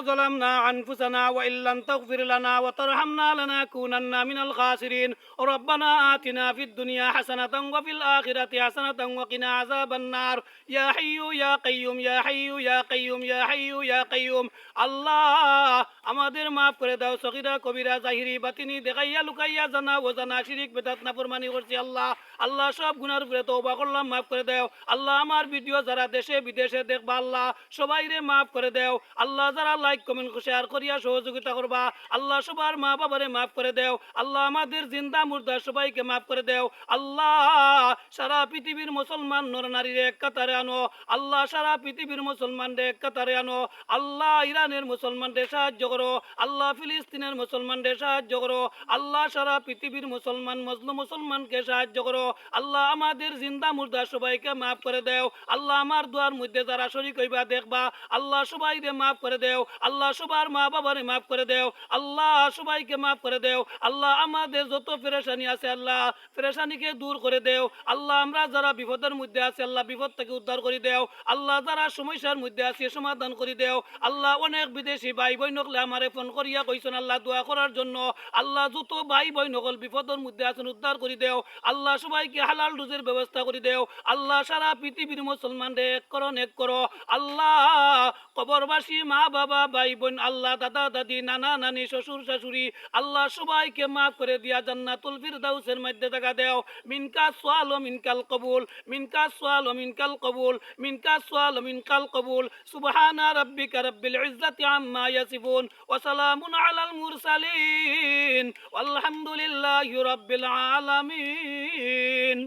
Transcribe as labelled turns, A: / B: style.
A: ظلمنا أنفسنا وإن لم تغفر لنا وترحمنا لنكونن من الخاسرين ربنا آتنا في الدنيا حسنة وفي الآخرة حسنة وقنا عذاب النار يا حي يا قيوم يا حي يا قيوم يا حي يا قيوم আল্লাহ আমাদের মাফ করে দাও সগীরা কবিরা জাহিরি বাতিনি দেখাইয়া লুকাইয়া জানা ও জানা শিরিক বেদাত নাফরমানি করছি আল্লাহ আল্লাহ সব গুনার উপরে তওবা করলাম মাফ করে দাও আল্লাহ আমার ভিডিও যারা দেশে বিদেশে দেখবা আল্লাহ সবাইরে মাফ করে দাও আল্লাহ যারা লাইক কমেন্ট শেয়ার করিয়া সহযোগিতা করবা আল্লাহ সবার মা বাবারে মাফ করে দাও আল্লাহ আমাদের জিন্দা মুর্দা সবাইকে মাফ করে দাও আল্লাহ সারা পৃথিবীর মুসলমান নর নারীরে এক কাতারে আনো আল্লাহ সারা পৃথিবীর মুসলমানরে এক কাতারে আনো আল্লাহ ইরানের মুসলমানদের সাহায্য করো আল্লাহ ফিলিস্তিনের মুসলমানদের সাহায্য করো আল্লাহ সারা পৃথিবীর মুসলমান মজলুম মুসলমানকে সাহায্য করো আল্লাহ আমাদের জিন্দা মুর্দা সবাইকে মাফ করে দাও আল্লাহ আমার দুয়ার মধ্যে যারা শরীক হইবা দেখবা আল্লাহ সবাইকে মাফ করে দাও আল্লাহ সবার মা বাবারে মাফ করে দাও আল্লাহ সবাইকে মাফ করে দাও আল্লাহ আমাদের যত পেরেশানি আছে আল্লাহ পেরেশানিকে দূর করে দাও আল্লাহ আমরা যারা বিপদের মধ্যে আছে আল্লাহ বিপদ থেকে উদ্ধার করে দাও আল্লাহ যারা সমস্যার মধ্যে আছে সমাধান করে দাও আল্লাহ অনেক বিদেশি ভাই বোন নকলে আমারে ফোন করিয়া কইছেন আল্লাহ দোয়া করার জন্য আল্লাহ যত ভাই বোন নকল বিপদের মধ্যে আছেন উদ্ধার করে দাও আল্লাহ সবাইকে হালাল রুজির ব্যবস্থা করে দাও আল্লাহ সারা পৃথিবীর মুসলমানদের এক করো আল্লাহ কবরবাসী মা বাবা ভাই বোন আল্লাহ দাদা দাদি নানা নানি শ্বশুর শাশুড়ি আল্লাহ সবাইকে মাফ করে দিয়া জান্নাতুল ফিরদাউসের মধ্যে জায়গা দাও মিনকা সোয়াল ও মিনকাল কবুল মিনকা সোয়াল ও মিনকাল কবুল মিনকা সোয়াল ও মিনকাল কবুল সুবহানা রাব্বিকা রাব্বিল ইজ্জাতি আম্মা ইয়াসিফুন ওয়া সালামুন আলাল মুরসালিন ওয়ালহামদুলিল্লাহি রাব্বিল আলামিন।